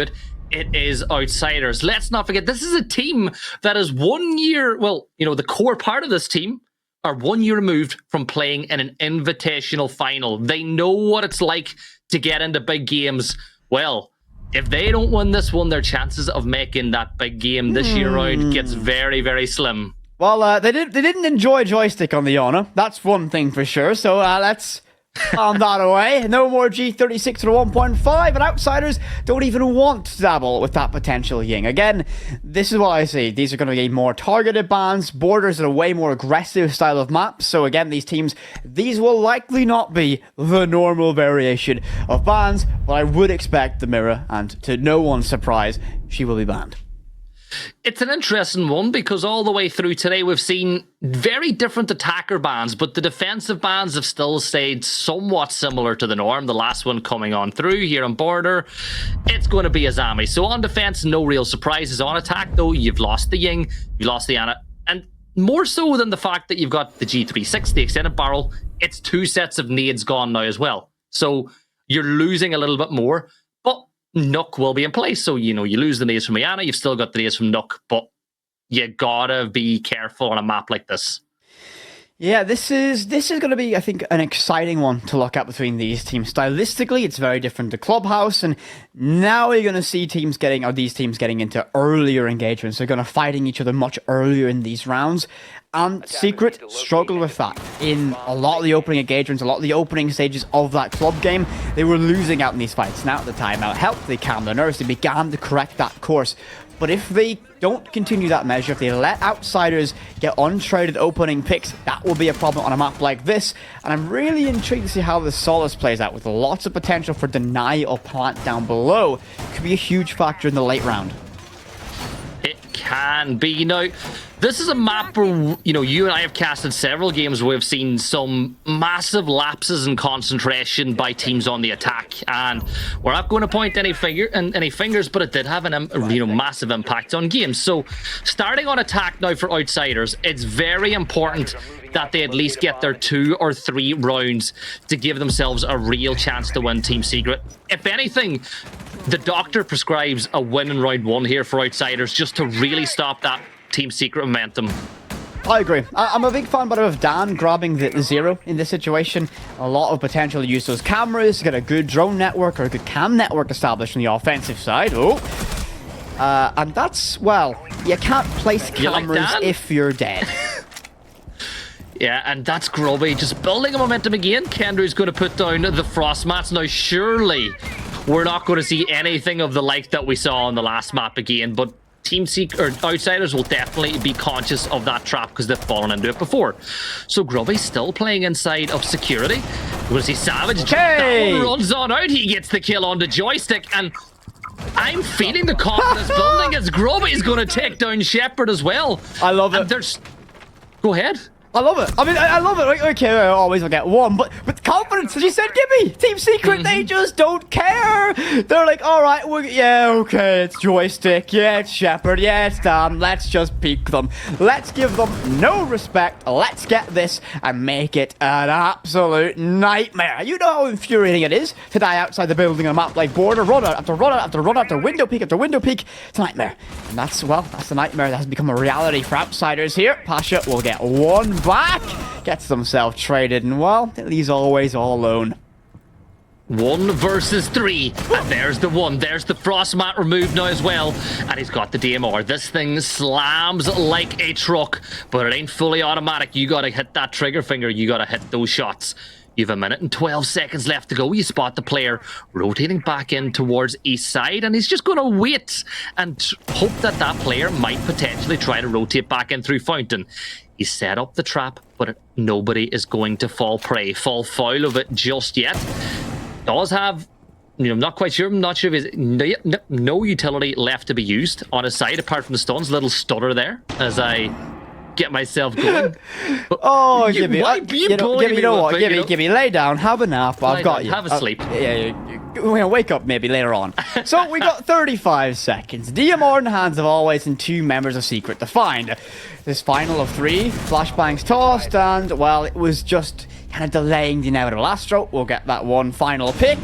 do it. It is Outsiders. Let's not forget, this is a team that is 1 year, well, you know, the core part of this team are 1 year removed from playing in an invitational final. They know what it's like to get into big games. Well, if they don't win this one, their chances of making that big game this year round gets very, very slim. Well, they didn't enjoy joystick on the Honor. That's one thing for sure. So let's calm that away. No more G36 or 1.5, and Outsiders don't even want to dabble with that potential Ying. Again, this is what I see. These are going to be more targeted bans. Borders are a way more aggressive style of maps. So again, these will likely not be the normal variation of bans, but I would expect the Mirror, and to no one's surprise, she will be banned. It's an interesting one because all the way through today we've seen very different attacker bans, but the defensive bans have still stayed somewhat similar to the norm. The last one coming on through here on Border, it's going to be Azami. So on defense, no real surprises. On attack, though, you've lost the Ying, you've lost the Ana, and more so than the fact that you've got the G36, the extended barrel, it's 2 sets of nades gone now as well. So you're losing a little bit more, but Nook will be in place. So, you know, you lose the nades from Iana, you've still got the nades from Nook, but you gotta be careful on a map like this. Yeah, this is going to be, I think, an exciting one to look at between these teams. Stylistically, it's very different to Clubhouse, and now you're going to see these teams getting into earlier engagements. They're going to fighting each other much earlier in these rounds. And Secret struggled with that in a lot of the opening engagements, a lot of the opening stages of that club game. They were losing out in these fights. Now the timeout helped, they calmed their nerves, they began to correct that course. But if they don't continue that measure, if they let Outsiders get untraded opening picks, that will be a problem on a map like this. And I'm really intrigued to see how the Solace plays out, with lots of potential for deny or plant down below. Could be a huge factor in the late round. It can be. Now, this is a map where, you know, you and I have casted several games where we've seen some massive lapses in concentration by teams on the attack, and we're not going to point any fingers, but it did have an massive impact on games. So starting on attack now for Outsiders, it's very important that they at least get their 2 or 3 rounds to give themselves a real chance to win Team Secret. If anything, the doctor prescribes a win in round 1 here for Outsiders, just to really stop that Team Secret momentum. I agree. I'm a big fan, by the way, of Dan grabbing the 0 in this situation. A lot of potential to use those cameras to get a good drone network or a good cam network established on the offensive side. And that's, well, you can't place cameras if you're dead. Yeah, and that's Grubby just building a momentum again. Kendry's going to put down the frost mats. Now, surely we're not going to see anything of the like that we saw on the last map again, but Team Secret or Outsiders will definitely be conscious of that trap because they've fallen into it before. So Grubby's still playing inside of security. We're going to see Savage down, runs on out. He gets the kill on the joystick, and I'm feeling the confidence building as Grubby's going to take down Shepard as well. I love it. Go ahead. I love it. I mean, I love it. Okay, I always will get one, but with confidence, as you said, Gibby, Team Secret, they just don't care. They're like, all right, yeah, okay, it's joystick, yeah, it's Shepard, yeah, it's Dan. Let's just peek them. Let's give them no respect. Let's get this and make it an absolute nightmare. You know how infuriating it is to die outside the building on a map like Border, run out after run out after run out after window peek after window peek. It's a nightmare, and that's the nightmare that has become a reality for Outsiders here. Pasha will get one back, gets themselves traded, and well, he's always all alone. 1 versus 3, and there's the 1. There's the frost mat removed now as well, and he's got the DMR. This thing slams like a truck, but it ain't fully automatic. You gotta hit that trigger finger, you gotta hit those shots. You have 1 minute and 12 seconds left to go. You spot the player rotating back in towards east side, and he's just going to wait and hope that that player might potentially try to rotate back in through Fountain. He set up the trap, but nobody is going to fall foul of it just yet. Does have, I'm not quite sure. I'm not sure if he's no utility left to be used on his side apart from the stuns. Little stutter there as I get myself going. Oh, Gibby, you know what? Gibby, lay down, have a nap. I've got you. Have a sleep. Yeah, we're gonna wake up maybe later on. So we got 35 seconds. DMR in the hands of always, and 2 members of Secret to find. This final of 3, flashbangs tossed, and well, it was just kind of delaying the inevitable Astro. We'll get that one final pick.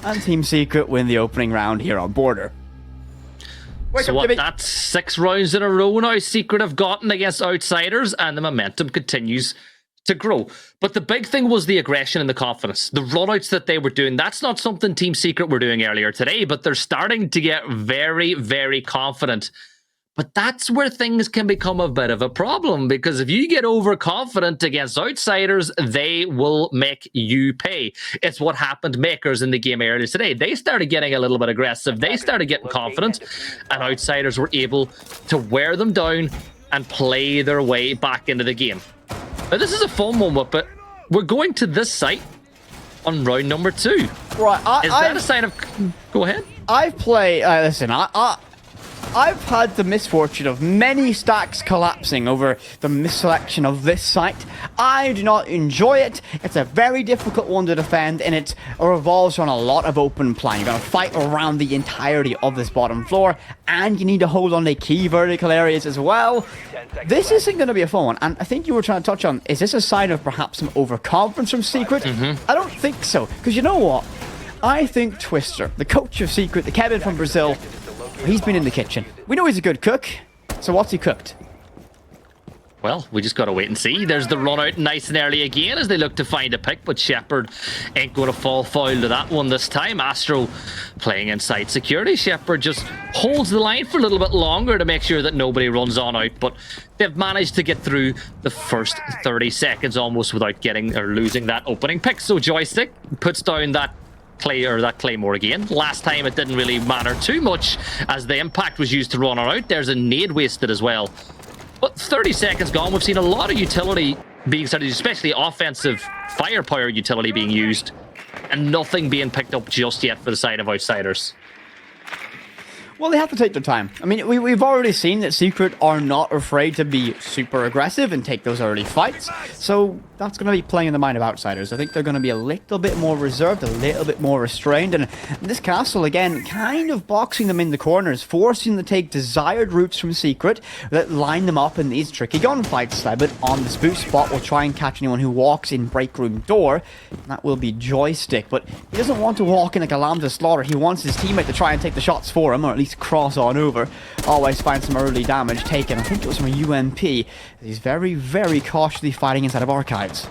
And Team Secret win the opening round here on Border. So what, that's 6 rounds in a row now Secret have gotten against Outsiders, and the momentum continues to grow. But the big thing was the aggression and the confidence. The runouts that they were doing, that's not something Team Secret were doing earlier today, but they're starting to get very, very confident. But that's where things can become a bit of a problem, because if you get overconfident against Outsiders, they will make you pay. It's what happened to Makers in the game earlier today. They started getting a little bit aggressive. They started getting confident, and Outsiders were able to wear them down and play their way back into the game. Now, this is a fun moment, but we're going to this site on round number 2. Right. Is that a sign of... Go ahead. I've played... listen, I've had the misfortune of many stacks collapsing over the misselection of this site. I do not enjoy it. It's a very difficult one to defend, and it revolves around a lot of open plan. You're going to fight around the entirety of this bottom floor, and you need to hold on to key vertical areas as well. This isn't going to be a fun one, and I think you were trying to touch on, is this a sign of perhaps some overconfidence from Secret? I don't think so, because you know what? I think Twister, the coach of Secret, the Kevin from Brazil, he's been in the kitchen. We know he's a good cook. So what's he cooked? Well, we just got to wait and see. There's the run out nice and early again as they look to find a pick, but Shepard ain't going to fall foul to that one this time. Astro playing inside security. Shepard just holds the line for a little bit longer to make sure that nobody runs on out, but they've managed to get through the first 30 seconds almost without getting or losing that opening pick. So Joystick puts down that Claymore again. Last time it didn't really matter too much as the impact was used to run her out. There's a nade wasted as well. But 30 seconds gone, we've seen a lot of utility being started, especially offensive firepower utility being used, and nothing being picked up just yet for the side of Outsiders. Well, they have to take their time. I mean, we've already seen that Secret are not afraid to be super aggressive and take those early fights. So that's going to be playing in the mind of Outsiders. I think they're going to be a little bit more reserved, a little bit more restrained. And this castle, again, kind of boxing them in the corners, forcing them to take desired routes from Secret that line them up in these tricky gunfights. But on this boost spot, will try and catch anyone who walks in break room door. And that will be Joystick. But he doesn't want to walk in like a lamb to slaughter. He wants his teammate to try and take the shots for him, or at least cross on over. Always find some early damage taken. I think it was from a UMP. He's very, very cautiously fighting inside of Archives.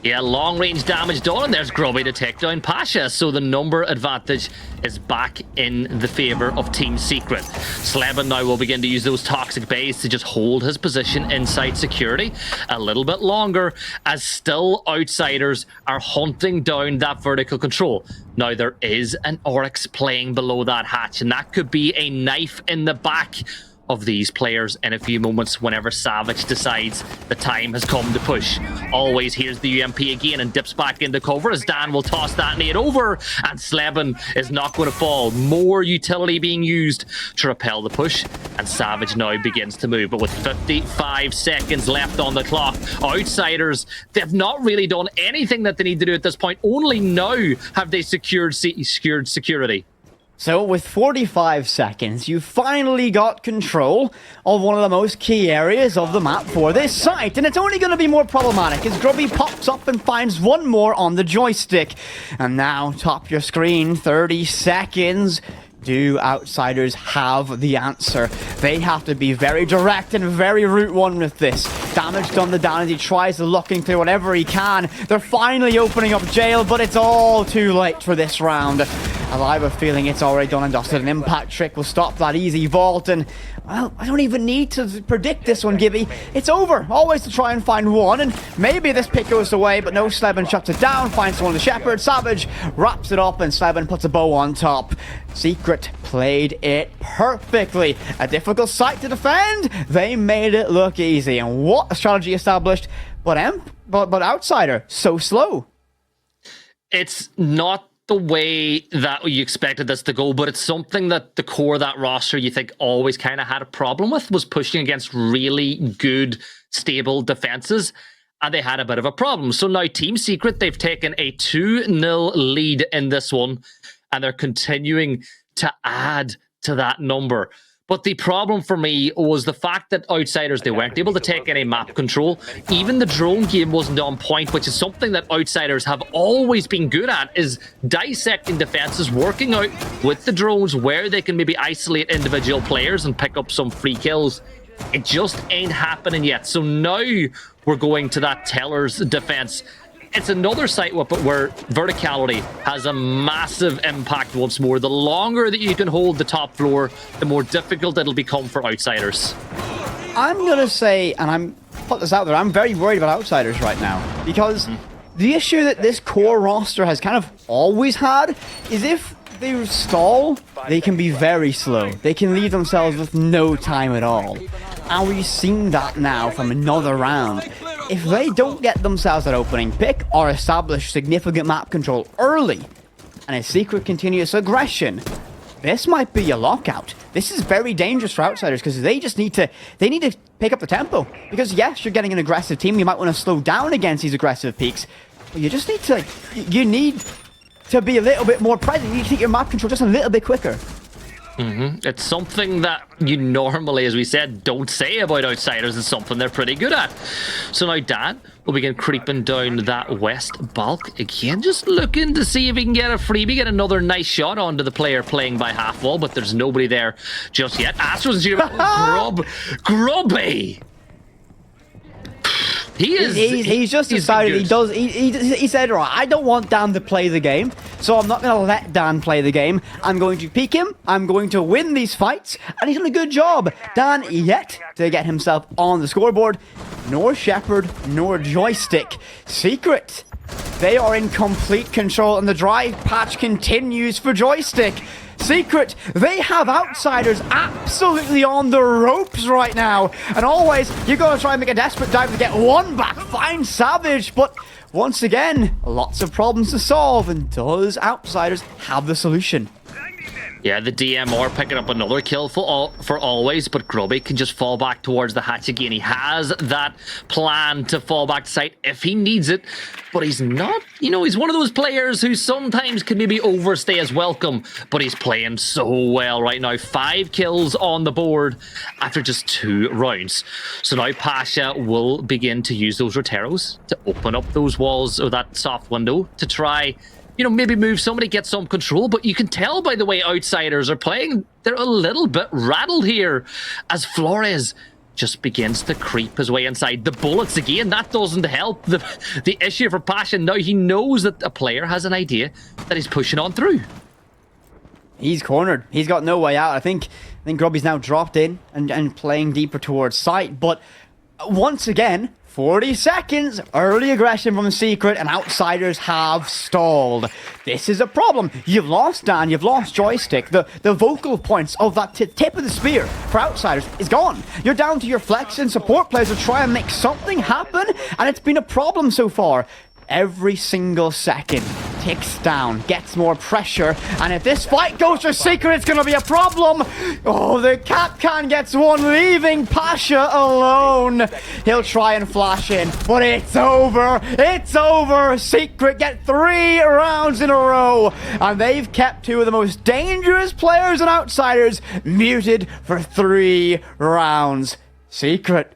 Yeah, long range damage done, and there's Grubby to take down Pasha, so the number advantage is back in the favour of Team Secret. Sleben now will begin to use those toxic bays to just hold his position inside security a little bit longer, as still Outsiders are hunting down that vertical control. Now there is an Oryx playing below that hatch, and that could be a knife in the back of these players in a few moments whenever Savage decides the time has come to push. Always here's the UMP again and dips back into cover as Dan will toss that nade over, and Sleben is not going to fall. More utility being used to repel the push, and Savage now begins to move. But with 55 seconds left on the clock, Outsiders, they've not really done anything that they need to do at this point. Only now have they secured security. So with 45 seconds, you finally got control of one of the most key areas of the map for this site. And it's only going to be more problematic as Grubby pops up and finds one more on the joystick. And now, top your screen, 30 seconds. Do Outsiders have the answer? They have to be very direct and very route one with this. Damage done to Dan as he tries to look and clear whatever he can. They're finally opening up jail, but it's all too late for this round. I have a feeling it's already done and dusted. An impact trick will stop that easy vault, and well, I don't even need to predict this one, Gibby. It's over. Always to try and find one, and maybe this pick goes away, but no, Sleben shuts it down, finds one to Shepard. Savage wraps it up, and Sleben puts a bow on top. Secret played it perfectly. A difficult site to defend. They made it look easy, and what a strategy established. But Outsider, so slow. It's not the way that you expected this to go, but it's something that the core of that roster you think always kind of had a problem with, was pushing against really good, stable defenses, and they had a bit of a problem. So now Team Secret, they've taken a 2-0 lead in this one, and they're continuing to add to that number. But the problem for me was the fact that Outsiders, they weren't able to take any map control. Even the drone game wasn't on point, which is something that Outsiders have always been good at, is dissecting defenses, working out with the drones where they can maybe isolate individual players and pick up some free kills. It just ain't happening yet. So now we're going to that Teller's defense. It's another site where verticality has a massive impact once more. The longer that you can hold the top floor, the more difficult it'll become for Outsiders. I'm going to say, and I'm put this out there, I'm very worried about Outsiders right now. Because the issue that this core roster has kind of always had is if they stall, they can be very slow. They can leave themselves with no time at all. And we've seen that now from another round. If they don't get themselves that opening pick or establish significant map control early, and a secret continuous aggression, this might be a lockout. This is very dangerous for Outsiders because they need to pick up the tempo. Because yes, you're getting an aggressive team, you might want to slow down against these aggressive peaks, but you just need to be a little bit more present. You need to take your map control just a little bit quicker. It's something that you normally, as we said, don't say about Outsiders. It's something they're pretty good at. So now Dan will begin creeping down that west bulk. Again, just looking to see if he can get a freebie, get another nice shot onto the player playing by half wall, but there's nobody there just yet. Astro's Grubby! He's just decided he said, right, I don't want Dan to play the game, so I'm not going to let Dan play the game. I'm going to peek him, I'm going to win these fights, and he's done a good job. Dan yet to get himself on the scoreboard, nor Shepard, nor Joystick. Secret, they are in complete control, and the drive patch continues for Joystick. Secret, they have Outsiders absolutely on the ropes right now. And always, you gotta try and make a desperate dive to get one back. Find Savage, but once again, lots of problems to solve. And does Outsiders have the solution? Yeah, the DMR picking up another kill for always, but Grubby can just fall back towards the hatch again. He has that plan to fall back to site if he needs it, but he's not, he's one of those players who sometimes can maybe overstay his welcome, but he's playing so well right now. 5 kills on the board after just 2 rounds. So now Pasha will begin to use those Roteros to open up those walls or that soft window to try, maybe move somebody, get some control. But you can tell by the way Outsiders are playing, they're a little bit rattled here as Flores just begins to creep his way inside. The bullets again, that doesn't help. The issue for Passion now, he knows that a player has an idea that he's pushing on through. He's cornered. He's got no way out. I think Grubby's now dropped in and playing deeper towards site. But once again, 40 seconds, early aggression from Secret, and Outsiders have stalled. This is a problem. You've lost Dan, you've lost Joystick. The vocal points of that tip of the spear for Outsiders is gone. You're down to your flex and support players to try and make something happen, and it's been a problem so far. Every single second ticks down, gets more pressure, and if this fight goes for Secret, it's going to be a problem. Oh, the Capcan gets one, leaving Pasha alone. He'll try and flash in, but it's over. It's over. Secret get 3 rounds in a row, and they've kept 2 of the most dangerous players and Outsiders muted for 3 rounds. Secret,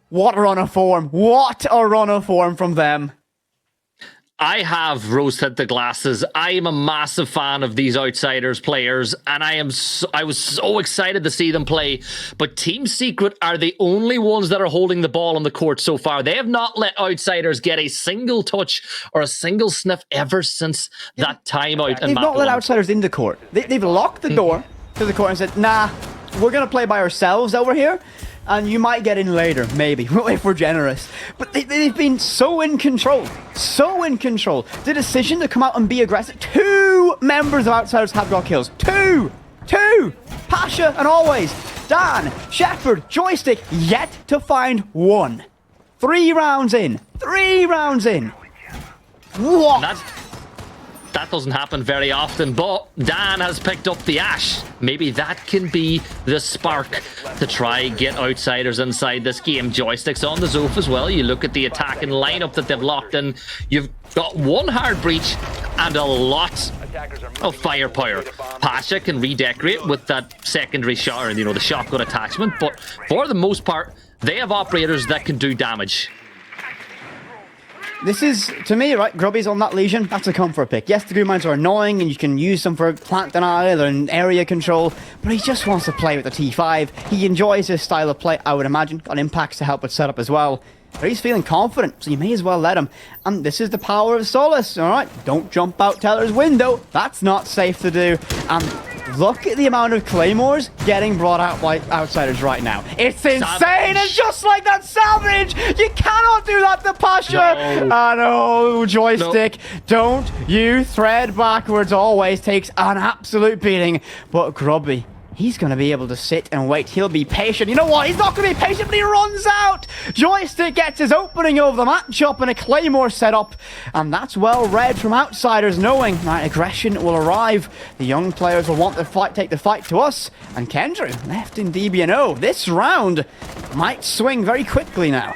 what a run of form. What a run of form from them. I have rose-tinted glasses. I am a massive fan of these Outsiders players, and I was so excited to see them play. But Team Secret are the only ones that are holding the ball on the court so far. They have not let Outsiders get a single touch or a single sniff ever since that timeout. They've not let Outsiders in the court. They've locked the door to the court and said, nah, we're going to play by ourselves over here. And you might get in later, maybe, if we're generous. But they've been so in control. So in control. The decision to come out and be aggressive. 2 members of Outsiders have got kills. 2! Pasha and always. Dan, Shepard, Joystick, yet to find 1. 3 rounds in. 3 rounds in. What? That doesn't happen very often, but Dan has picked up the Ash. Maybe that can be the spark to try get Outsiders inside this game. Joystick's on the Zof as well. You look at the attacking lineup that they've locked in. You've got 1 hard breach and a lot Oh, firepower. Pasha can redecorate with that secondary shot, or, the shotgun attachment, but for the most part, they have operators that can do damage. This is, to me, right, Grubby's on that Legion. That's a comfort pick. Yes, the Green Mines are annoying, and you can use them for plant denial and area control, but he just wants to play with the T5. He enjoys his style of play, I would imagine. Got impacts to help with setup as well. But he's feeling confident, so you may as well let him. And this is the power of Solace, alright? Don't jump out Teller's window. That's not safe to do. And look at the amount of Claymores getting brought out by Outsiders right now. It's insane! Savage. And just like that, Salvage! You cannot do that to Pasha! No. I know, joystick. No. Don't you thread backwards. Always takes an absolute beating. But Grubby, he's going to be able to sit and wait. He'll be patient. You know what? He's not going to be patient, but he runs out. Joystick gets his opening over the matchup and a Claymore setup. And that's well read from Outsiders, knowing that aggression will arrive. The young players will want to fight, take the fight to us. And Kendra left in DBNO. This round might swing very quickly now.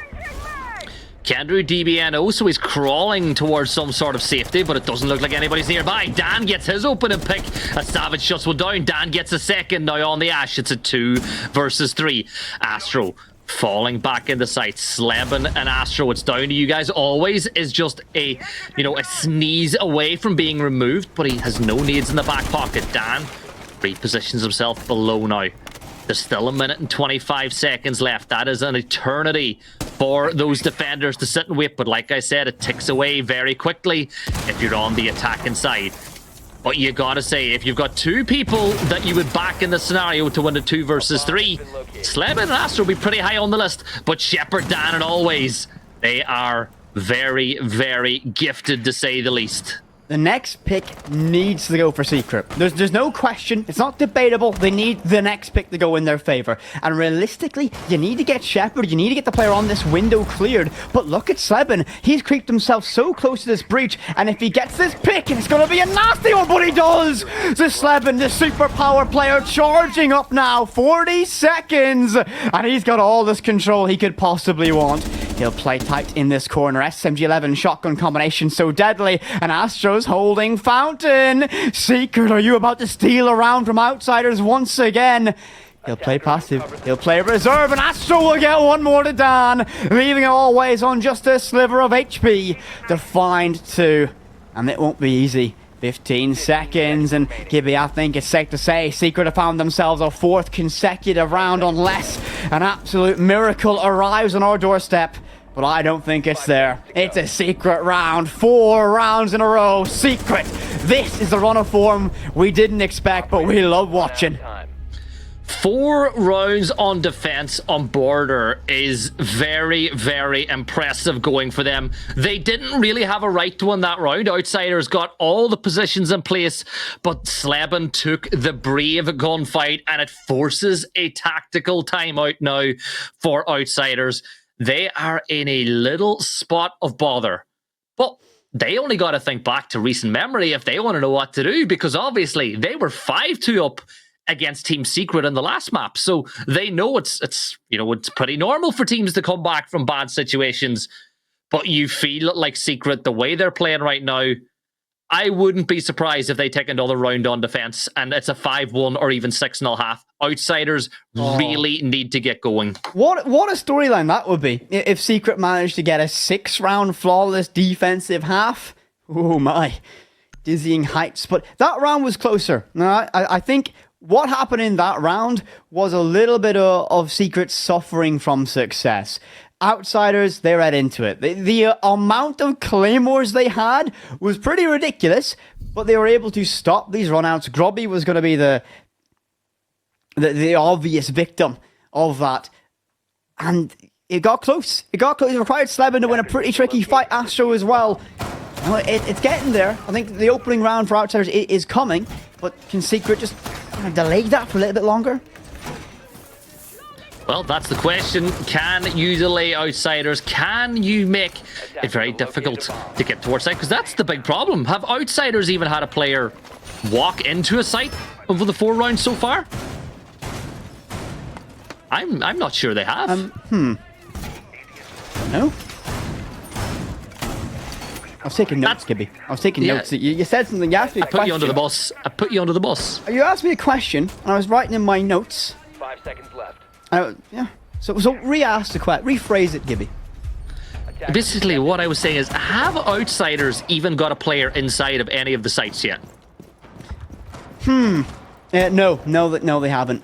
Kendrew DBNO, so he's crawling towards some sort of safety, but it doesn't look like anybody's nearby. Dan gets his opening pick as Savage shuts one down. Dan gets a second now on the Ash. It's a 2 versus 3. Astro falling back into sight. Sleben and Astro, it's down to you guys. Always is just a sneeze away from being removed, but he has no needs in the back pocket. Dan repositions himself below now. There's still 1 minute and 25 seconds left. That is an eternity for those defenders to sit and wait. But like I said, it ticks away very quickly if you're on the attacking side. But you gotta say, if you've got 2 people that you would back in the scenario to win a 2 versus 3, Sleben and Astro will be pretty high on the list. But Shepard, Dan, and Always, they are very, very gifted, to say the least. The next pick needs to go for Secret. There's no question. It's not debatable. They need the next pick to go in their favor. And realistically, you need to get Shepard. You need to get the player on this window cleared. But look at Sleben. He's creeped himself so close to this breach. And if he gets this pick, it's going to be a nasty one, but he does. The Sleben, the superpower player, charging up now. 40 seconds. And he's got all this control he could possibly want. He'll play tight in this corner. SMG-11 shotgun combination so deadly. And Astro's holding Fountain. Secret, are you about to steal around from Outsiders once again? He'll play passive. He'll play reserve. And Astro will get one more to Dan. Leaving it Always on just a sliver of HP to find 2. And it won't be easy. 15 seconds, and Gibby, I think it's safe to say Secret have found themselves a 4th consecutive round unless an absolute miracle arrives on our doorstep. But I don't think it's there. It's a Secret round. 4 rounds in a row. Secret. This is the run of form we didn't expect, but we love watching. 4 rounds on defense on border is very, very impressive going for them. They didn't really have a right to win that round. Outsiders got all the positions in place, but Sleben took the brave gunfight, and it forces a tactical timeout now for Outsiders. They are in a little spot of bother, but they only got to think back to recent memory if they want to know what to do, because obviously they were 5-2 up against Team Secret in the last map, so they know it's pretty normal for teams to come back from bad situations. But you feel like Secret, the way they're playing right now, I wouldn't be surprised if they take another round on defense and it's a 5-1 or even 6.5. Outsiders really need to get going. What a storyline that would be if Secret managed to get a 6-round flawless defensive half. Oh my, dizzying heights. But that round was closer. Now, I think what happened in that round was a little bit of Secret suffering from success. Outsiders, they read into it. The amount of claymores they had was pretty ridiculous, but they were able to stop these runouts. Grubby was going to be the obvious victim of that. And it got close. It required Sleben to win a pretty tricky fight. Astro as well. It's getting there. I think the opening round for Outsiders is coming, but can Secret just delay that for a little bit longer? Well, that's the question. Can you delay Outsiders? Can you make it very difficult to get towards site? Because that's the big problem. Have Outsiders even had a player walk into a site over the 4 rounds so far? I'm not sure they have. No. I was taking notes, Gibby. I was taking Yeah. notes. You said something. You asked me a I put question. you under the bus. I put you under the bus. You asked me a question, and I was writing in my notes. 5 seconds left. Yeah. So re-ask the question. Rephrase it, Gibby. Basically, what I was saying is, have Outsiders even got a player inside of any of the sites yet? No, they haven't.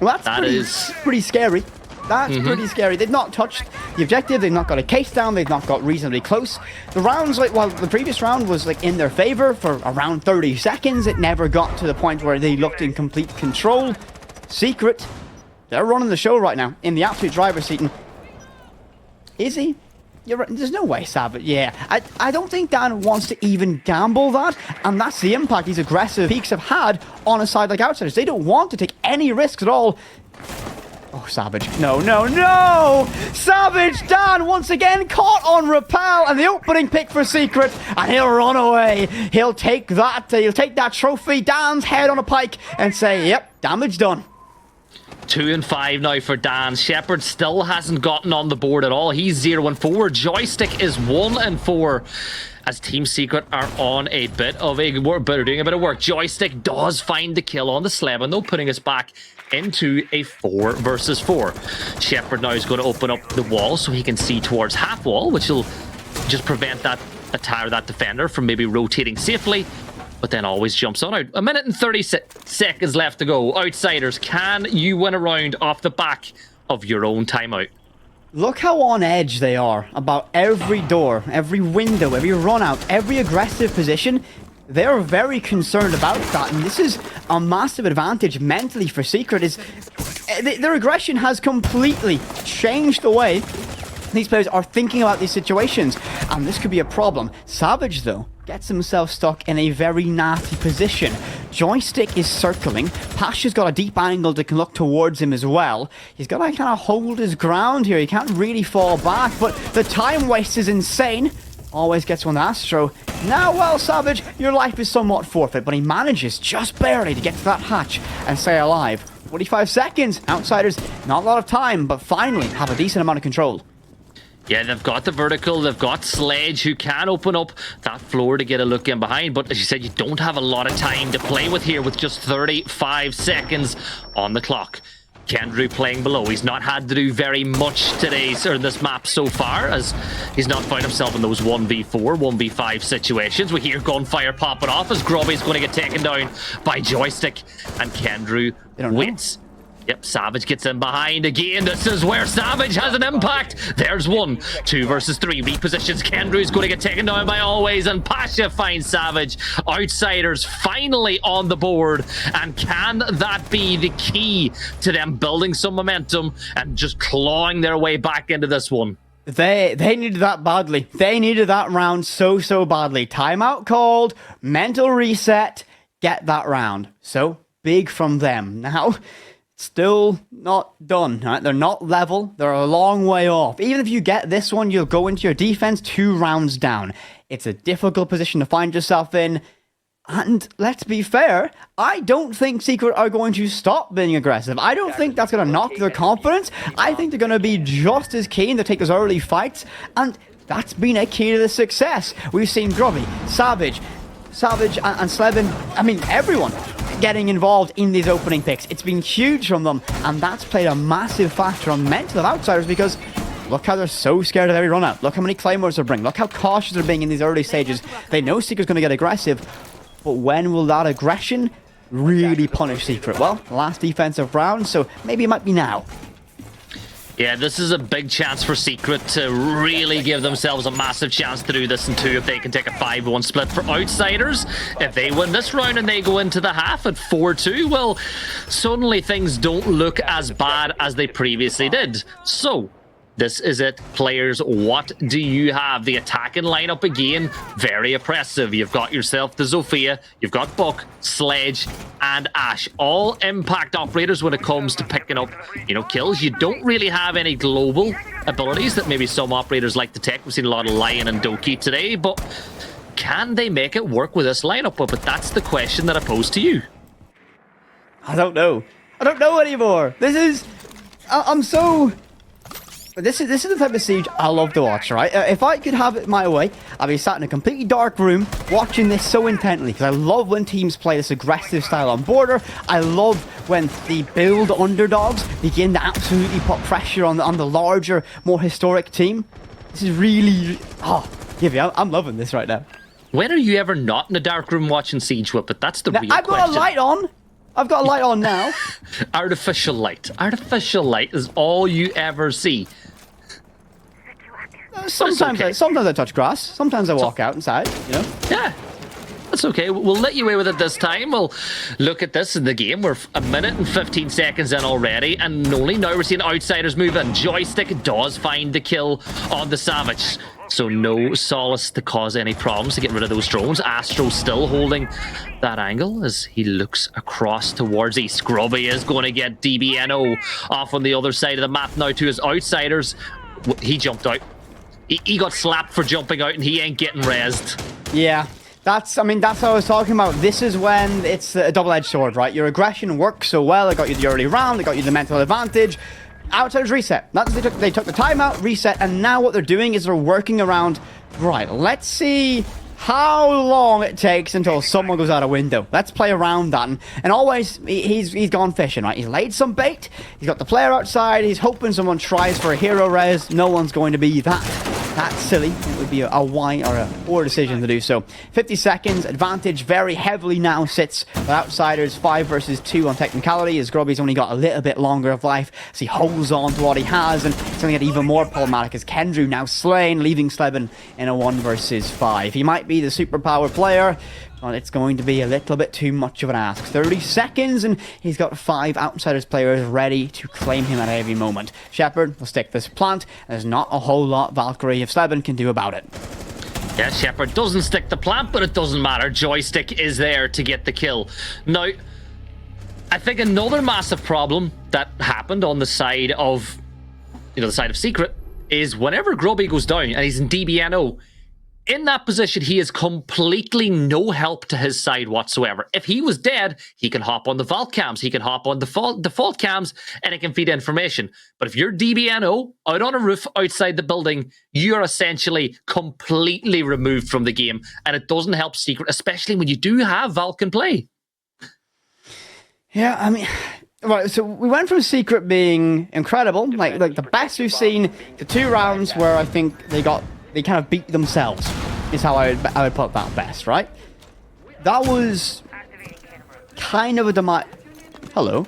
Well, that's pretty scary. That's pretty scary. They've not touched the objective. They've not got a case down. They've not got reasonably close. The rounds, the previous round was in their favor for around 30 seconds. It never got to the point where they looked in complete control. Secret, they're running the show right now in the absolute driver's seat. And is he? You're right. There's no way, Savage. Yeah, I don't think Dan wants to even gamble that, and that's the impact these aggressive peaks have had on a side like Outsiders. They don't want to take any risks at all. Oh, Savage. No. Savage, Dan, once again, caught on rappel, and the opening pick for Secret, and he'll run away. He'll take that trophy, Dan's head on a pike, and say, yep, damage done. 2 and 5 now for Dan. Shepard still hasn't gotten on the board at all. He's 0 and 4. Joystick is 1 and 4. As Team Secret are on a bit of a work, but are doing a bit of work. Joystick does find the kill on the Slevin, though, putting us back into a 4 versus 4. Shepard now is going to open up the wall so he can see towards half wall, which will just prevent that that defender from maybe rotating safely. But then always jumps on out. 1 minute and 30 seconds left to go. Outsiders, can you win a round off the back of your own timeout? Look how on edge they are about every door, every window, every run out, every aggressive position. They're very concerned about that, and this is a massive advantage mentally for Secret. Their aggression has completely changed the way these players are thinking about these situations, and this could be a problem. Savage, though, gets himself stuck in a very nasty position. Joystick is circling. Pasha's got a deep angle that can look towards him as well. He's got to kind of hold his ground here. He can't really fall back, but the time waste is insane. Always gets one to Astro. Now, well, Savage, your life is somewhat forfeit, but he manages just barely to get to that hatch and stay alive. 45 seconds. Outsiders, not a lot of time, but finally have a decent amount of control. Yeah, they've got the vertical, they've got Sledge, who can open up that floor to get a look in behind, but as you said, you don't have a lot of time to play with here with just 35 seconds on the clock. Kendrew playing below. He's not had to do very much today, or this map so far, as he's not found himself in those 1v4, 1v5 situations. We hear gunfire popping off as Grubby's going to get taken down by Joystick, and Kendrew waits. Yep, Savage gets in behind again. This is where Savage has an impact. There's 1, 2 versus 3. Repositions. Kendrew's going to get taken down by Always, and Pasha finds Savage. Outsiders finally on the board, and can that be the key to them building some momentum and just clawing their way back into this one? They needed that badly. They needed that round so badly. Timeout called, mental reset, get that round. So big from them. Now, still not done, right? They're not level. They're a long way off. Even if you get this one, you'll go into your defense 2 rounds down. It's a difficult position to find yourself in. And let's be fair, I don't think Secret are going to stop being aggressive. I don't think that's going to knock their confidence. I think they're going to be just as keen to take those early fights. And that's been a key to the success. We've seen Grubby, Savage and Slevin, I mean, everyone getting involved in these opening picks. It's been huge from them, and that's played a massive factor on mental of Outsiders, because look how they're so scared of every run out. Look how many claymores they're bringing. Look how cautious they're being in these early stages. They know Secret's going to get aggressive, but when will that aggression really punish Secret? Well, last defensive round, so maybe it might be now. Yeah, this is a big chance for Secret to really give themselves a massive chance to do this in 2 if they can take a 5-1 split. For Outsiders, if they win this round and they go into the half at 4-2, well, suddenly things don't look as bad as they previously did. So, this is it, players. What do you have? The attacking lineup again, very oppressive. You've got yourself the Zofia, you've got Buck, Sledge, and Ash. All impact operators when it comes to picking up, kills. You don't really have any global abilities that maybe some operators like to take. We've seen a lot of Lion and Doki today, but can they make it work with this lineup? But that's the question that I pose to you. I don't know. I don't know anymore. I'm so This is the type of siege I love to watch, right? If I could have it my way, I'd be sat in a completely dark room watching this so intently, because I love when teams play this aggressive style on border. I love when the build underdogs begin to absolutely put pressure on the larger, more historic team. This is really... Oh, yeah, I'm loving this right now. When are you ever not in a dark room watching Siege Whippet? That's the real question. I've got a light on. I've got a light on now. Artificial light. Artificial light is all you ever see. Sometimes I touch grass. Sometimes I walk out inside, you know? Yeah. That's okay. We'll let you away with it this time. We'll look at this in the game. We're a minute and 15 seconds in already, and only now we're seeing outsiders move in. Joystick does find the kill on the Savage, so no solace to cause any problems to get rid of those drones. Astro still holding that angle as he looks across towards east. Grubby is going to get DBNO off on the other side of the map now to his outsiders. He jumped out. He got slapped for jumping out, and he ain't getting rezzed. Yeah. That's what I was talking about. This is when it's a double-edged sword, right? Your aggression worked so well. It got you the early round. It got you the mental advantage. Outsiders reset. That's they took the timeout, reset, and now what they're doing is they're working around. Right, let's see how long it takes until someone goes out a window. Let's play around that. And always, he's gone fishing, right? He's laid some bait. He's got the player outside. He's hoping someone tries for a hero res. No one's going to be that silly. It would be a wise or a poor decision to do so. 50 seconds, advantage very heavily now sits with outsiders. 5 versus 2 on technicality, as Grubby's only got a little bit longer of life, as he holds on to what he has, and it's going to get even more problematic as Kendrew now slain, leaving Sleben in a 1 versus 5. He might be the superpower player, but it's going to be a little bit too much of an ask. 30 seconds, and he's got 5 outsiders players ready to claim him at every moment. Shepard will stick this plant, and there's not a whole lot Valkyrie if Sleben can do about it. Yeah, Shepard doesn't stick the plant, but it doesn't matter. Joystick is there to get the kill. Now, I think another massive problem that happened on the side of, the side of Secret, is whenever Grubby goes down and he's in DBNO, in that position, he is completely no help to his side whatsoever. If he was dead, he can hop on the vault cams, he can hop on default cams, and it can feed information. But if you're DBNO, out on a roof outside the building, you're essentially completely removed from the game, and it doesn't help Secret, especially when you do have Valk in play. Yeah, I mean... Right, so we went from Secret being incredible, like the best we've seen, to 2 rounds where I think they kind of beat themselves, is how I would put that best, right? That was kind of a demise. Hello.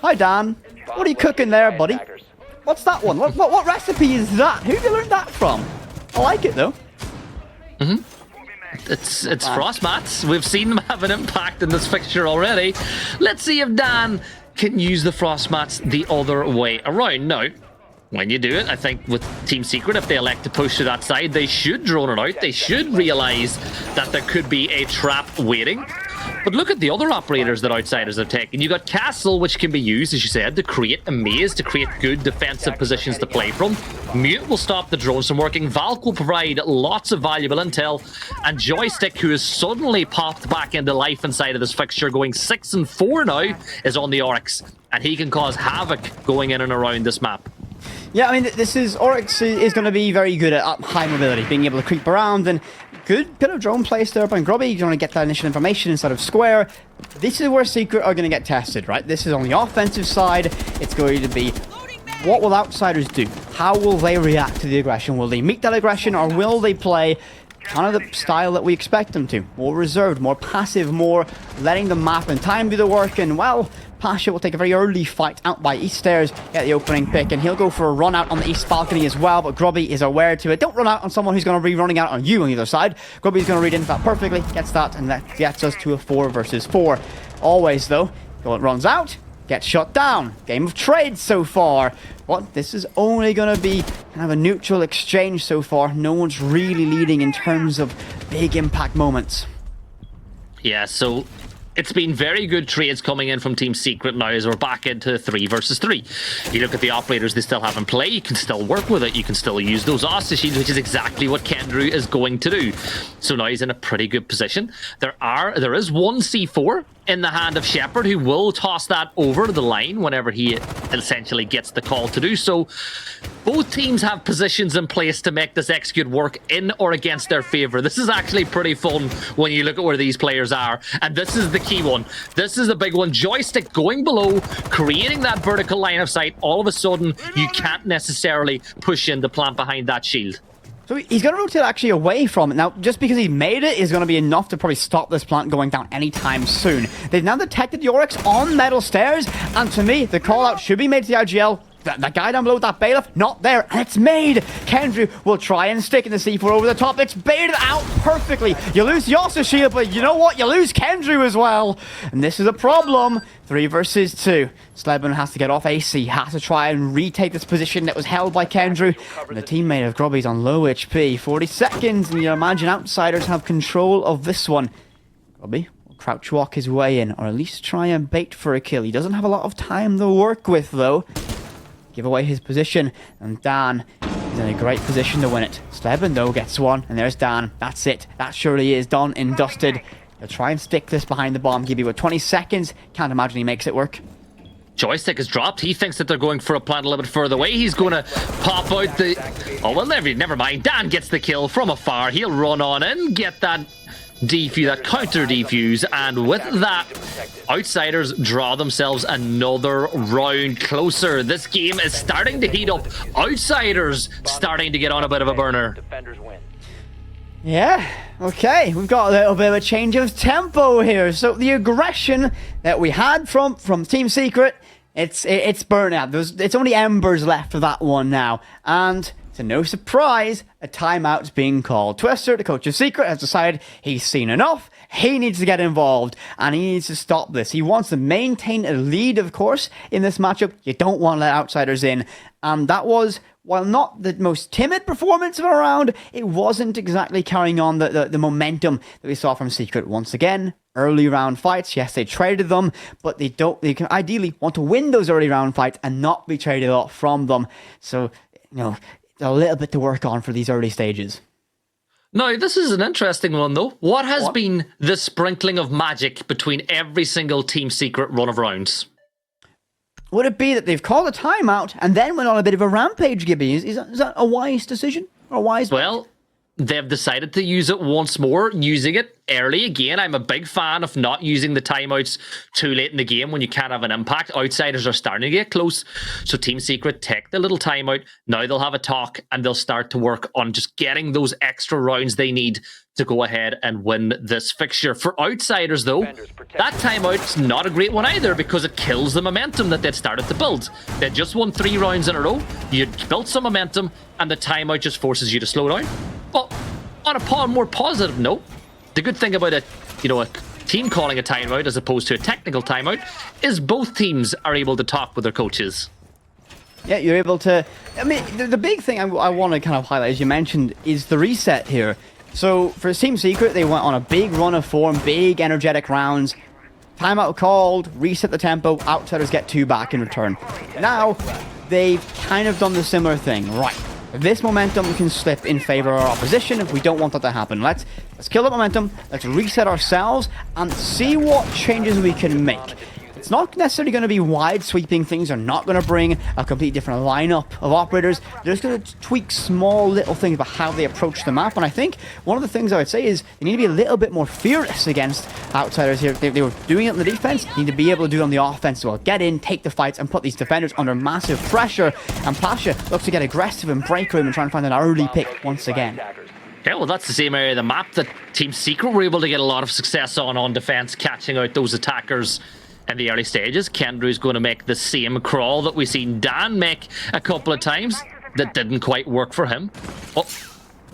Hi, Dan. What are you cooking there, buddy? What's that one? What recipe is that? Who did you learn that from? I like it, though. Mm-hmm. It's frost mats. We've seen them have an impact in this fixture already. Let's see if Dan can use the frost mats the other way around. Now, when you do it, I think with Team Secret, if they elect to push to that side, they should drone it out. They should realize that there could be a trap waiting. But look at the other operators that outsiders have taken. You got Castle, which can be used, as you said, to create a maze, to create good defensive positions to play from. Mute will stop the drones from working. Valk will provide lots of valuable intel. And Joystick, who has suddenly popped back into life inside of this fixture, going 6-4 now, is on the Oryx. And he can cause havoc going in and around this map. Yeah, I mean, Oryx is going to be very good at high mobility, being able to creep around, and good bit of drone place there by Grubby. You're going to get that initial information inside of Square. This is where Secret are going to get tested, right? This is on the offensive side. It's going to be, what will outsiders do? How will they react to the aggression? Will they meet that aggression, or will they play kind of the style that we expect them to? More reserved, more passive, more letting the map and time do the work, and, well, Pasha will take a very early fight out by East Stairs, get the opening pick, and he'll go for a run out on the East Balcony as well, but Grubby is aware to it. Don't run out on someone who's going to be running out on you on the other side. Grubby's going to read into that perfectly, gets that, and that gets us to a 4 versus 4. Always, though, it runs out, gets shut down. Game of trade so far. But this is only going to be kind of a neutral exchange so far. No one's really leading in terms of big impact moments. Yeah, so it's been very good trades coming in from Team Secret now as we're back into 3 versus 3. You look at the operators they still have in play, you can still work with it, you can still use those Osta shields, which is exactly what Kendrew is going to do. So now he's in a pretty good position. There is one C4 in the hand of Shepard, who will toss that over the line whenever he essentially gets the call to do so. Both teams have positions in place to make this execute work in or against their favor. This is actually pretty fun when you look at where these players are. And this is the key one. This is the big one. Joystick going below, creating that vertical line of sight. All of a sudden, you can't necessarily push in the plant behind that shield. So he's going to rotate actually away from it. Now, just because he made it is going to be enough to probably stop this plant going down anytime soon. They've now detected the Oryx on metal stairs, and to me, the call-out should be made to the IGL. That guy down below with that bailiff, not there, and it's made. Kendrew will try and stick in the C4 over the top. It's baited out perfectly. You lose Yossa shield, but you know what? You lose Kendrew as well. And this is a problem. 3 versus 2. Slebman has to get off AC, has to try and retake this position that was held by Kendrew. And the teammate of Grubby's on low HP. 40 seconds, and you imagine Outsiders have control of this one. Grubby will crouch walk his way in, or at least try and bait for a kill. He doesn't have a lot of time to work with, though. Give away his position, and Dan is in a great position to win it. Slebman, though, gets one, and there's Dan. That's it. That surely is done and dusted. He'll try and stick this behind the bomb. Give you 20 seconds. Can't imagine he makes it work. Joystick is dropped. He thinks that they're going for a plant a little bit further away. He's going to pop out the... Oh, well, never mind. Dan gets the kill from afar. He'll run on in, get that defuse, that counter defuse, and with that, Outsiders draw themselves another round closer. This game is starting to heat up. Outsiders starting to get on a bit of a burner. Yeah, okay, we've got a little bit of a change of tempo here. So the aggression that we had from Team Secret, it's burnt out. It's only embers left of that one now, and to no surprise, a timeout's being called. Twister, the coach of Secret, has decided he's seen enough. He needs to get involved, and he needs to stop this. He wants to maintain a lead, of course, in this matchup. You don't want to let Outsiders in. And that was, while not the most timid performance of a round, it wasn't exactly carrying on the momentum that we saw from Secret. Once again, early round fights. Yes, they traded them, but they can ideally want to win those early round fights and not be traded off from them. So, you know, a little bit to work on for these early stages. Now, this is an interesting one, though. What has been the sprinkling of magic between every single Team Secret run of rounds? Would it be that they've called a timeout and then went on a bit of a rampage, Gibby? Is that a wise decision? Or a wise... Well, they've decided to use it once more, using it early again. I'm a big fan of not using the timeouts too late in the game when you can't have an impact. Outsiders are starting to get close, so Team Secret take the little timeout. Now they'll have a talk and they'll start to work on just getting those extra rounds they need to go ahead and win this fixture. For Outsiders, though, that timeout's not a great one either, because it kills the momentum that they'd started to build. They'd just won 3 rounds in a row, you'd built some momentum, and the timeout just forces you to slow down. But on a more positive note, the good thing about a team calling a timeout as opposed to a technical timeout is both teams are able to talk with their coaches. Yeah, you're able to... I mean, the big thing I want to kind of highlight, as you mentioned, is the reset here. So for Team Secret, they went on a big run of form, big energetic rounds. Timeout called, reset the tempo, Outsiders get 2 back in return. Now, they've kind of done the similar thing. Right, this momentum can slip in favor of our opposition if we don't want that to happen. Let's kill the momentum, let's reset ourselves, and see what changes we can make. It's not necessarily going to be wide sweeping things. They're not going to bring a completely different lineup of operators. They're just going to tweak small little things about how they approach the map. And I think one of the things I would say is they need to be a little bit more fearless against Outsiders here. They were doing it on the defense. They need to be able to do it on the offense as well. Get in, take the fights, and put these defenders under massive pressure. And Pasha looks to get aggressive in break room and try and find an early pick once again. Yeah, well, that's the same area of the map that Team Secret were able to get a lot of success on defense, catching out those attackers in the early stages. Kendrew's going to make the same crawl that we've seen Dan make a couple of times. That didn't quite work for him. Oh,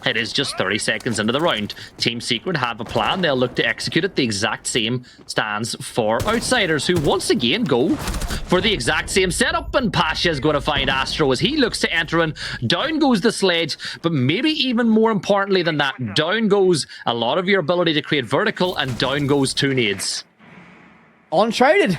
it is just 30 seconds into the round. Team Secret have a plan. They'll look to execute it. The exact same stands for Outsiders, who once again go for the exact same setup. And Pasha is going to find Astro as he looks to enter in. Down goes the sledge, but maybe even more importantly than that, down goes a lot of your ability to create vertical, and down goes 2 nades. Untraded.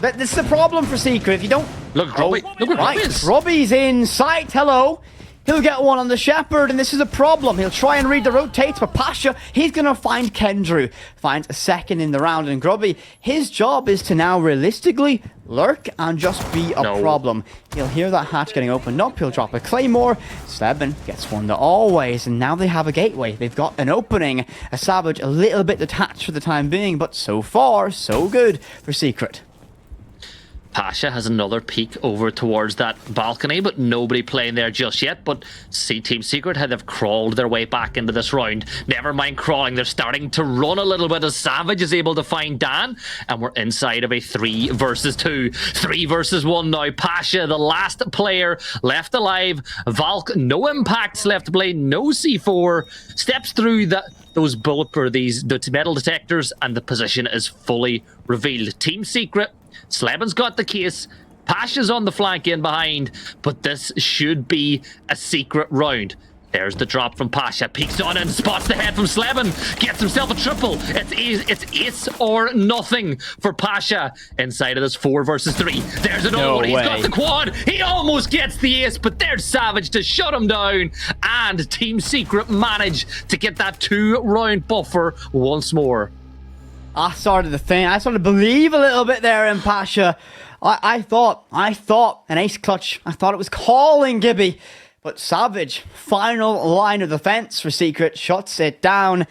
This is the problem for Secret. If you don't... Look, Robbie. Look where Robbie is. Robbie's in sight. Hello. He'll get one on the Shepherd, and this is a problem. He'll try and read the rotates, but Pasha, he's going to find Kendrew. Finds a second in the round, and Grubby, his job is to now realistically lurk and just be a problem. He'll hear that hatch getting opened up. He'll drop a Claymore. Sleben gets one to always, and now they have a gateway. They've got an opening. A Savage a little bit detached for the time being, but so far, so good for Secret. Pasha has another peek over towards that balcony, but nobody playing there just yet. But see Team Secret how they've crawled their way back into this round. Never mind crawling, they're starting to run a little bit as Savage is able to find Dan. And we're inside of a 3 versus 2. 3 versus 1 now. Pasha, the last player left alive. Valk, no impacts left to play, no C4. Steps through those the metal detectors, and the position is fully revealed. Team Secret, Sleben's got the case. Pasha's on the flank in behind, but this should be a secret round. There's the drop from Pasha. Peeks on and spots the head from Sleben. Gets himself a triple. It's ace or nothing for Pasha inside of this 4 versus 3. There's another one. He's got the quad. He almost gets the ace, but there's Savage to shut him down. And Team Secret manage to get that 2-round buffer once more. I started to believe a little bit there in Pasha. I thought an ace clutch. I thought it was calling Gibby. But Savage, final line of defense for Secret, shuts it down.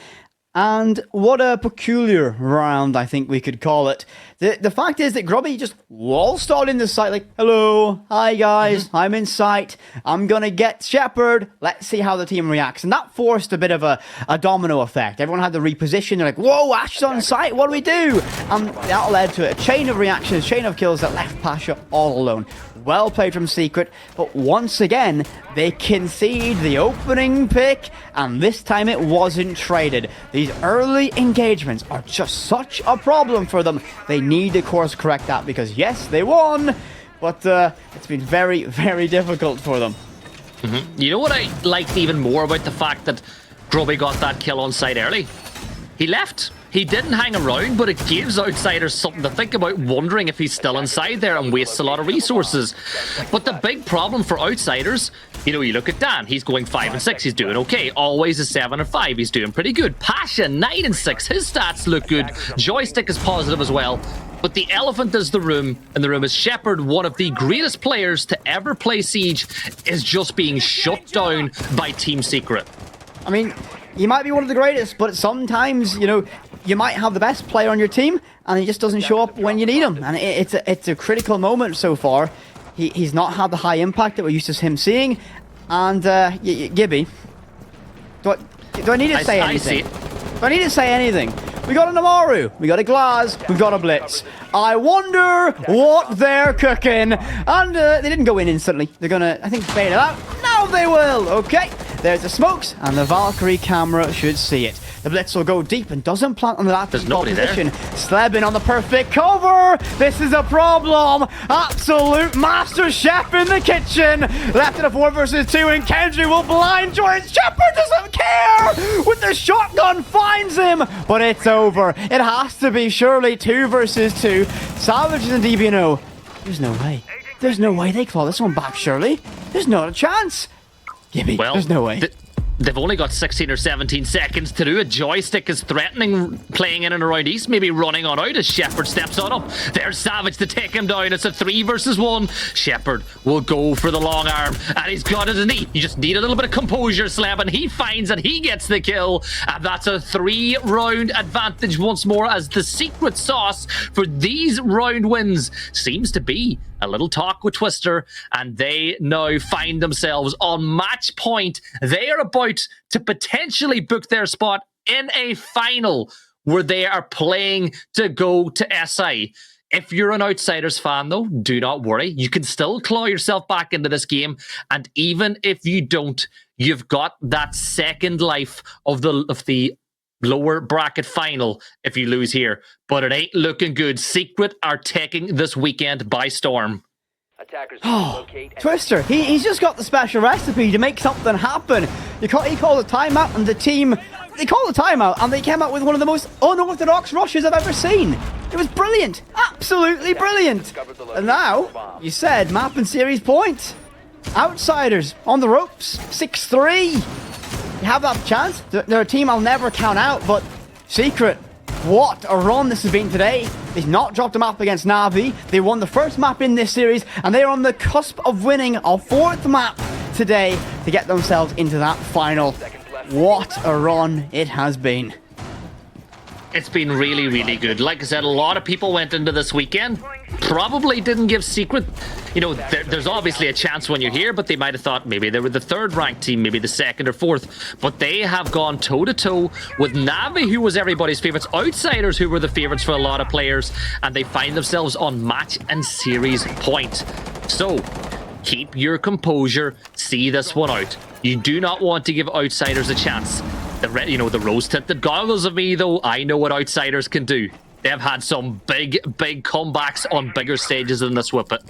And what a peculiar round, I think we could call it. The fact is that Grubby just waltzed on in the site like, hello, hi guys, I'm in sight, I'm gonna get Shepherd, let's see how the team reacts. And that forced a bit of a domino effect. Everyone had to reposition, they're like, whoa, Ash's on site, what do we do? And that led to a chain of reactions, chain of kills that left Pasha all alone. Well played from Secret, but once again, they concede the opening pick, and this time it wasn't traded. These early engagements are just such a problem for them. They need to course correct that because, yes, they won, but it's been very, very difficult for them. You know what I liked even more about the fact that Grubby got that kill on site early? He left. He didn't hang around, but it gives outsiders something to think about, wondering if he's still inside there and wastes a lot of resources. But the big problem for outsiders, you look at Dan, he's going 5 and 6, he's doing okay. Always is 7 and 5, he's doing pretty good. Pasha, 9 and 6, his stats look good. Joystick is positive as well. But the elephant in the room is Shepherd, one of the greatest players to ever play Siege, is just being shut down by Team Secret. I mean, you might be one of the greatest, but sometimes, you might have the best player on your team, and he just doesn't show up when you need him. And it's a critical moment so far. He's not had the high impact that we're used to him seeing. And, Gibby, do I need to say anything? Do I need to say anything? We got a Namaru, we got a Glaz, we got a Blitz. I wonder what they're cooking. And they didn't go in instantly. They're gonna, I think, bait it out. Now they will. Okay, there's the smokes, and the Valkyrie camera should see it. The Blitz will go deep and doesn't plant on the last position. Sleben on the perfect cover. This is a problem. Absolute master chef in the kitchen. Left in a 4 versus 2, and Kendry will blind George. Shepherd doesn't care. With the shotgun, finds him, but it's over. It has to be surely 2 versus 2. Savage and DBNO. There's no way. There's no way they claw this one back, surely. There's not a chance. Gibby, there's no way. They've only got 16 or 17 seconds to do it. Joystick is threatening, playing in and around East, maybe running on out as Shepherd steps on up. There's Savage to take him down. It's a 3 versus 1. Shepherd will go for the long arm, and he's got it in knee. You just need a little bit of composure, Sleben. He finds it, he gets the kill, and that's a 3-round advantage once more, as the secret sauce for these round wins seems to be a little talk with Twister, and they now find themselves on match point. They are about to potentially book their spot in a final where they are playing to go to SI. If you're an Outsiders fan, though, do not worry. You can still claw yourself back into this game, and even if you don't, you've got that second life of the lower bracket final if you lose here. But it ain't looking good. Secret are taking this weekend by storm. Oh, Twister, he's just got the special recipe to make something happen. He called a timeout, and the team, they called a timeout, and they came out with one of the most unorthodox rushes I've ever seen. It was brilliant. Absolutely brilliant. And now, you said map and series point. Outsiders on the ropes, 6-3. You have that chance. They're a team I'll never count out, but Secret, what a run this has been today. They've not dropped a map against Na'Vi. They won the first map in this series, and they are on the cusp of winning a fourth map today to get themselves into that final. What a run it has been. It's been really, really good. Like I said, a lot of people went into this weekend, probably didn't give Secret, you know, there's obviously a chance when you're here, but they might have thought maybe they were the third ranked team, maybe the second or fourth, but they have gone toe-to-toe with Na'Vi, who was everybody's favorites, Outsiders, who were the favorites for a lot of players, and they find themselves on match and series point. So, keep your composure, see this one out. You do not want to give Outsiders a chance. The rose-tinted goggles of me, though, I know what Outsiders can do. They have had some big, big comebacks on bigger stages than this Whippet.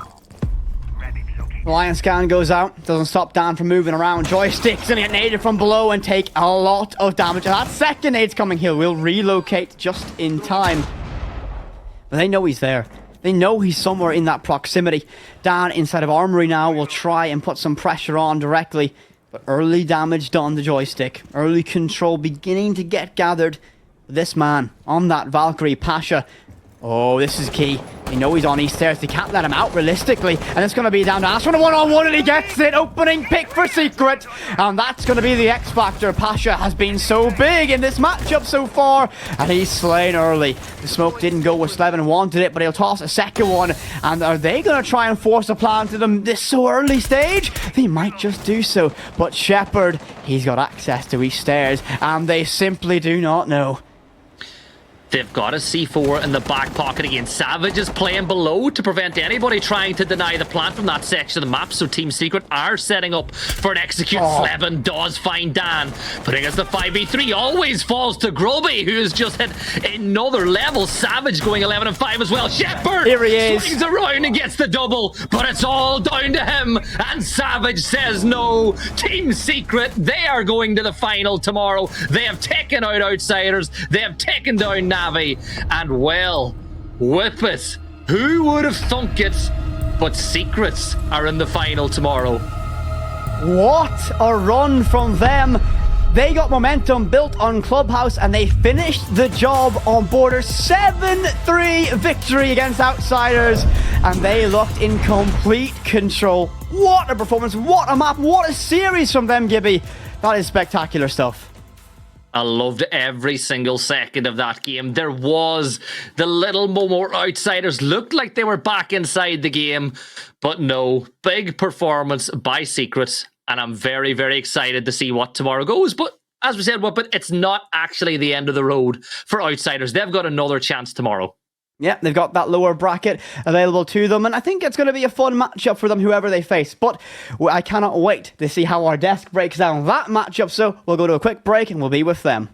The Lion Scan goes out, doesn't stop Dan from moving around. Joystick's gonna get naded from below and take a lot of damage. And that second nade's coming here will relocate just in time. But they know he's there. They know he's somewhere in that proximity. Dan inside of Armory now will try and put some pressure on directly. But early damage done to Joystick. Early control beginning to get gathered. This man on that Valkyrie, Pasha. Oh, this is key. They know he's on East Stairs. They can't let him out realistically. And it's going to be down to Ash on a one-on-one, and he gets it. Opening pick for Secret. And that's going to be the X Factor. Pasha has been so big in this matchup so far. And he's slain early. The smoke didn't go where Slevin wanted it, but he'll toss a second one. And are they going to try and force a plan to them this so early stage? They might just do so. But Shepard, he's got access to East Stairs. And they simply do not know. They've got a C4 in the back pocket again. Savage is playing below to prevent anybody trying to deny the plant from that section of the map. So Team Secret are setting up for an execute. Slevin does find Dan. Putting us the 5v3 always falls to Groby, who has just hit another level. Savage going 11 and 5 as well. Shepard here he is. Swings around and gets the double, but it's all down to him. And Savage says no. Team Secret, they are going to the final tomorrow. They have taken out Outsiders. They have taken down Na'Vi. And well, Whippet, who would have thunk it? But Secrets are in the final tomorrow. What a run from them. They got momentum built on Clubhouse and they finished the job on Border. 7-3 victory against Outsiders, and they looked in complete control. What a performance, what a map, what a series from them, Gibby. That is spectacular stuff. I loved every single second of that game. There was the little moment Outsiders looked like they were back inside the game, but no, big performance by Secret, and I'm very, very excited to see what tomorrow goes. But as we said, Whippet, it's not actually the end of the road for Outsiders. They've got another chance tomorrow. Yeah, they've got that lower bracket available to them, and I think it's going to be a fun matchup for them, whoever they face. But I cannot wait to see how our desk breaks down that matchup, so we'll go to a quick break and we'll be with them.